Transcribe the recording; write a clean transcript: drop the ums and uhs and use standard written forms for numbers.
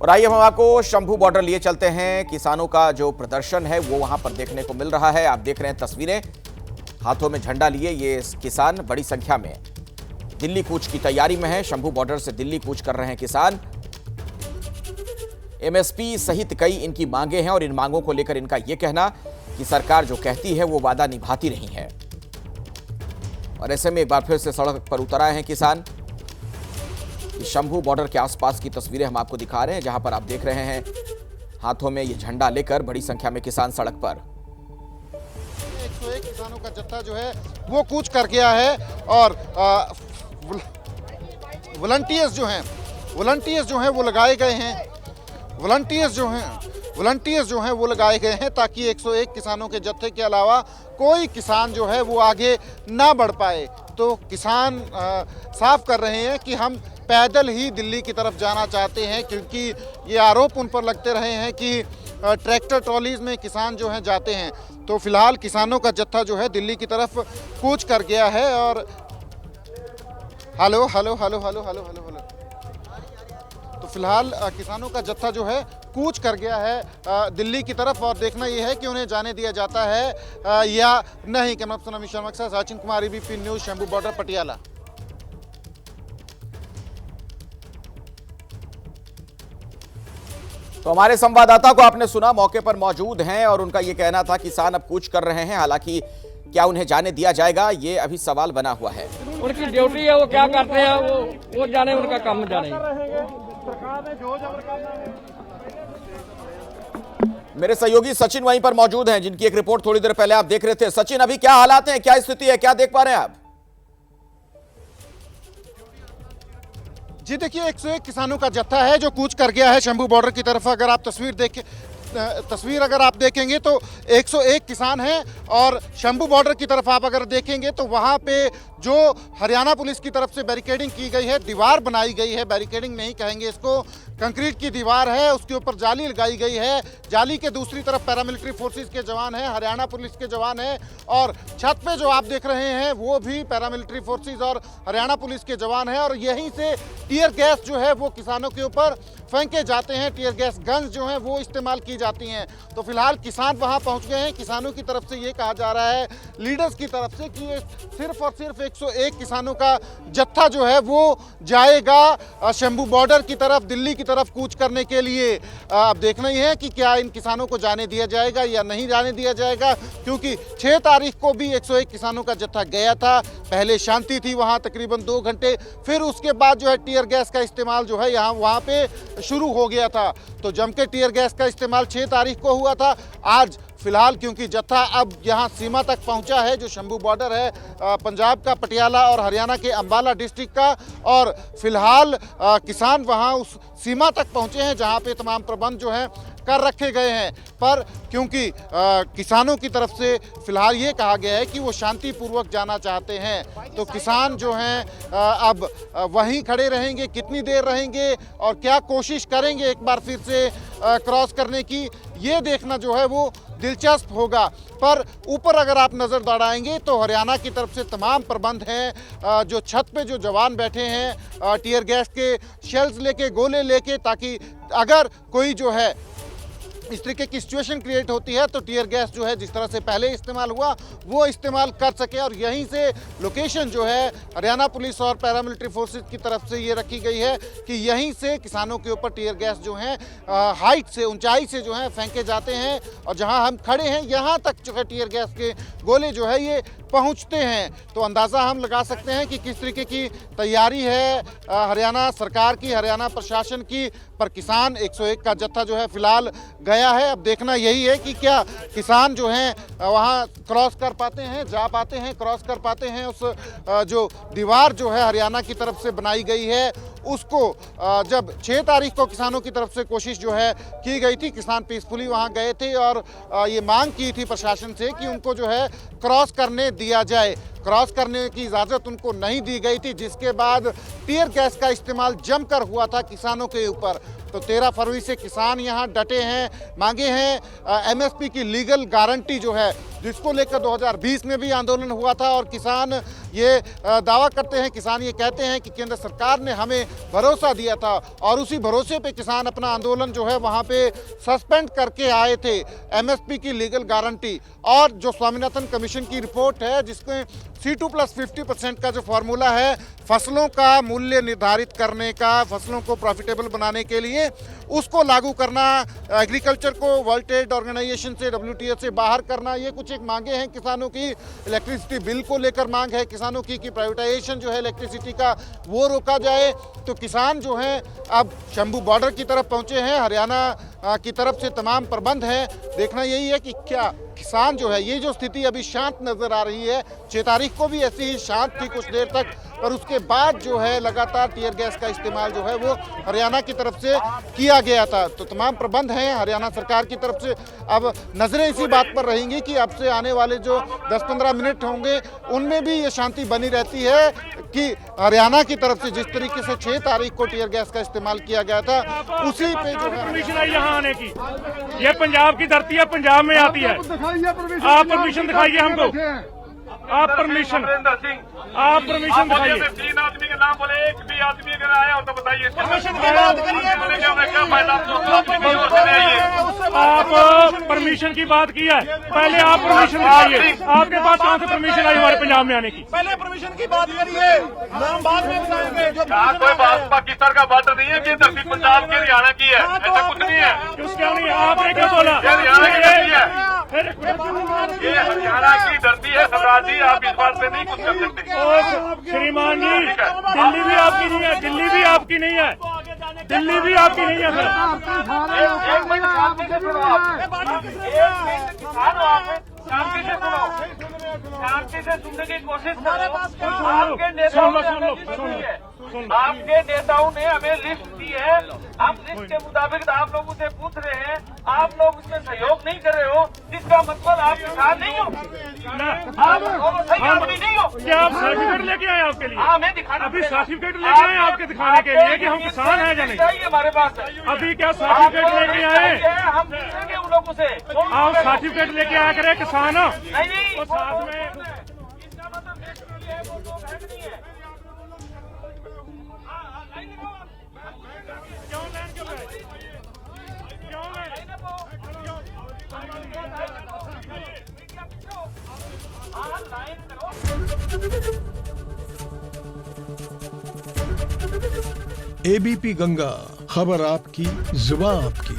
और आइए हम आपको शंभू बॉर्डर लिए चलते हैं। किसानों का जो प्रदर्शन है वो वहां पर देखने को मिल रहा है। आप देख रहे हैं तस्वीरें, हाथों में झंडा लिए ये किसान बड़ी संख्या में दिल्ली कूच की तैयारी में है। शंभू बॉर्डर से दिल्ली कूच कर रहे हैं किसान। एमएसपी सहित कई इनकी मांगे हैं और इन मांगों को लेकर इनका यह कहना कि सरकार जो कहती है वो वादा निभाती नहीं है। और ऐसे में एक बार फिर से सड़क पर उतर आए हैं किसान। शंभू बॉर्डर के आसपास की तस्वीरें हम आपको दिखा रहे हैं, जहां पर आप देख रहे हैं हाथों में ये झंडा लेकर बड़ी संख्या में किसान सड़क पर। 101 किसानों का जत्था जो है वो कूच कर गया है और वॉलंटियर्स जो हैं वो लगाए गए हैं। वॉलंटियर्स जो हैं वो लगाए गए हैं ताकि 101 किसानों के जत्थे के अलावा कोई किसान जो है वो आगे ना बढ़ पाए। तो किसान साफ कर रहे हैं कि हम पैदल ही दिल्ली की तरफ जाना चाहते हैं, क्योंकि ये आरोप उन पर लगते रहे हैं कि ट्रैक्टर ट्रॉलीज में किसान जो हैं जाते हैं। तो फिलहाल किसानों का जत्था जो है दिल्ली की तरफ कूच कर गया है। और hello hello hello hello hello hello hello तो फिलहाल किसानों का जत्था जो है कूच कर गया है दिल्ली की तरफ। और देखना यह है कि उन्हें जाने दिया जाता है या नहीं। कैमरा पर्सन अमित शर्मा के साथ Sachin Kumar, ABP news, Shambhu border, Patiala. तो हमारे संवाददाता को आपने सुना, मौके पर मौजूद हैं और उनका यह कहना था किसान अब कूच कर रहे हैं। हालांकि क्या उन्हें जाने दिया जाएगा ये अभी सवाल बना हुआ है। उनकी ड्यूटी है, वो क्या करते हैं वो जाने, उनका काम जाने। मेरे सहयोगी सचिन वहीं पर मौजूद हैं, जिनकी एक रिपोर्ट थोड़ी देर पहले आप देख रहे थे। सचिन, अभी क्या हालात हैं, क्या स्थिति है, क्या देख पा रहे हैं आप? जी देखिए, 101 किसानों का जत्था है जो कूच कर गया है शंभू बॉर्डर की तरफ। अगर आप तस्वीर अगर आप देखेंगे तो 101 किसान हैं और शंभू बॉर्डर की तरफ आप अगर देखेंगे तो वहां पे जो हरियाणा पुलिस की तरफ से बैरिकेडिंग की गई है, दीवार बनाई गई है, बैरिकेडिंग नहीं कहेंगे इसको, कंक्रीट की दीवार है, उसके ऊपर जाली लगाई गई है। जाली के दूसरी तरफ पैरामिलिट्री फोर्सेस के जवान हैं, हरियाणा पुलिस के जवान हैं और छत पे जो आप देख रहे हैं वो भी पैरामिलिट्री फोर्सेस और हरियाणा पुलिस के जवान हैं। और यहीं से टीयर गैस जो है वो किसानों के ऊपर फेंके जाते हैं, टीयर गैस गन्स जो हैं वो इस्तेमाल की जाती हैं। तो फिलहाल किसान वहां पहुंच गए हैं। किसानों की तरफ से ये कहा जा रहा है, लीडर्स की तरफ से, कि ये सिर्फ और सिर्फ 101 किसानों का जत्था जो है वो जाएगा शंभू बॉर्डर की तरफ, दिल्ली की तरफ कूच करने के लिए। अब देखना ही है कि क्या इन किसानों को जाने दिया जाएगा या नहीं जाने दिया जाएगा, क्योंकि 6 तारीख को भी 101 किसानों का जत्था गया था। पहले शांति थी वहां तकरीबन 2 घंटे, फिर उसके बाद जो है टीयर गैस का इस्तेमाल जो है वहां पे शुरू हो गया था। तो जम के टीयर गैस का इस्तेमाल 6 तारीख को हुआ था। आज फिलहाल क्योंकि जत्था अब यहाँ सीमा तक पहुँचा है, जो शंभू बॉर्डर है पंजाब का, पटियाला और हरियाणा के अंबाला डिस्ट्रिक्ट का, और फिलहाल किसान वहाँ उस सीमा तक पहुँचे हैं जहाँ पे तमाम प्रबंध जो हैं कर रखे गए हैं। पर क्योंकि किसानों की तरफ से फिलहाल ये कहा गया है कि वो शांतिपूर्वक जाना चाहते हैं, तो किसान जो हैं अब वहीं खड़े रहेंगे। कितनी देर रहेंगे और क्या कोशिश करेंगे एक बार फिर से क्रॉस करने की, ये देखना जो है वो दिलचस्प होगा। पर ऊपर अगर आप नज़र दौड़ाएंगे तो हरियाणा की तरफ से तमाम प्रबंध हैं। जो छत पे जो जवान बैठे हैं टीयर गैस के शेल्स लेके, गोले लेके, ताकि अगर कोई जो है इस तरीके की सिचुएशन क्रिएट होती है तो टीयर गैस जो है जिस तरह से पहले इस्तेमाल हुआ वो इस्तेमाल कर सके। और यहीं से लोकेशन जो है हरियाणा पुलिस और पैरामिलिट्री फोर्सेस की तरफ से ये रखी गई है कि यहीं से किसानों के ऊपर टीयर गैस जो है हाइट से, ऊंचाई से जो है फेंके जाते हैं। और जहां हम खड़े हैं यहाँ तक जो है टीयर गैस के गोले जो है ये पहुँचते हैं। तो अंदाज़ा हम लगा सकते हैं कि किस तरीके की तैयारी है हरियाणा सरकार की, हरियाणा प्रशासन की। पर किसान 101 का जत्था जो है फिलहाल गया है। अब देखना यही है कि क्या किसान जो हैं वहाँ क्रॉस कर पाते हैं, जा पाते हैं, क्रॉस कर पाते हैं उस जो दीवार जो है हरियाणा की तरफ से बनाई गई है उसको। जब 6 तारीख को किसानों की तरफ से कोशिश जो है की गई थी, किसान पीसफुली वहाँ गए थे और ये मांग की थी प्रशासन से कि उनको जो है क्रॉस करने दिया जाए। क्रॉस करने की इजाज़त उनको नहीं दी गई थी, जिसके बाद टीयर गैस का इस्तेमाल जमकर हुआ था किसानों के ऊपर। तो 13 फरवरी से किसान यहाँ डटे हैं, मांगे हैं एमएसपी की लीगल गारंटी जो है, जिसको लेकर 2020 में भी आंदोलन हुआ था। और किसान ये दावा करते हैं, किसान ये कहते हैं कि केंद्र सरकार ने हमें भरोसा दिया था और उसी भरोसे पे किसान अपना आंदोलन जो है वहाँ पे सस्पेंड करके आए थे। एमएसपी की लीगल गारंटी और जो स्वामीनाथन कमीशन की रिपोर्ट है जिसमें C2+50% का जो फॉर्मूला है फसलों का मूल्य निर्धारित करने का, फसलों को प्रॉफिटेबल बनाने के लिए उसको लागू करना, एग्रीकल्चर को वर्ल्ड ट्रेड ऑर्गेनाइजेशन से, WTO से बाहर करना, ये कुछ एक मांगे हैं किसानों की। इलेक्ट्रिसिटी बिल को लेकर मांग है किसानों की कि प्राइवेटाइजेशन जो है इलेक्ट्रिसिटी का वो रोका जाए। तो किसान जो हैं अब शंभू बॉर्डर की तरफ पहुंचे हैं, हरियाणा की तरफ से तमाम प्रबंध हैं। देखना यही है कि क्या किसान जो है, ये जो स्थिति अभी शांत नजर आ रही है, 6 तारीख को भी ऐसी ही शांत थी कुछ देर तक, पर उसके बाद जो है लगातार टीयर गैस का इस्तेमाल जो है वो हरियाणा की तरफ से किया गया था। तो तमाम प्रबंध हैं हरियाणा सरकार की तरफ से। अब नजरें इसी बात पर रहेंगी कि अब से आने वाले जो 10-15 मिनट होंगे उनमें भी ये शांति बनी रहती है कि हरियाणा की तरफ से जिस तरीके से 6 तारीख को टीयर गैस का इस्तेमाल किया गया था उसी पे जो है परमिशन आई यहाँ आने की। ये पंजाब की धरती है, पंजाब में आती है। आप परमिशन दिखाइए हमको, आप परमिशन दिखाइए। 3 आदमी के नाम बोले, एक भी आदमी अगर आया हो तो बताइए। आप परमिशन की बात की है, पहले आप परमिशन दिखाइए। आपके पास कहाँ से परमिशन आई हमारे पंजाब में आने की? पहले परमिशन की बात करिए, नाम बाद में बताएंगे। जो कोई पाकिस्तान का बॉर्डर नहीं है कि धरती पंजाब की हरियाणा की है, ऐसा कुछ नहीं है। क्यों नहीं? आपने क्या बोला? हरियाणा की धरती है, फिर ये हरियाणा की धरती है सरदार जी, आप इस बात पे नहीं कुछ कर सकते। श्रीमान जी, दिल्ली भी आपकी नहीं है, दिल्ली भी आपकी नहीं है, दिल्ली भी आपकी नहीं है सर। एक मिनट शांति से सुनो आप, शांति से सुनो, शांति से सुनने की कोशिश करो। आपके नेताओं ने हमें लिस्ट दी है, आपके नेताओं ने हमें लिस्ट दी है, हम लिस्ट के मुताबिक आप लोगों से पूछ रहे हैं, आप लोग उसमें सहयोग नहीं कर रहे हो, जिसका मतलब आप किसान नहीं हो, आप सही आदमी नहीं हो। क्या आप सर्टिफिकेट लेके आए आपके लिए? हाँ, मैं दिखाना। अभी सर्टिफिकेट लेके आए आपके दिखाने के लिए कि हम किसान हैं या नहीं? हमारे पास है। अभी क्या सर्टिफिकेट लेके आए? हम पूछेंगे उन लोगों से। आप सर्टिफिकेट लेके आया करे किसान हो? नहीं, तो साथ में इसका मतलब लिस्ट की है, वो लोग है नहीं है। क्यों लाइन क्यों गए? क्यों गए? ABP गंगा, खबर आपकी, जुबान आपकी।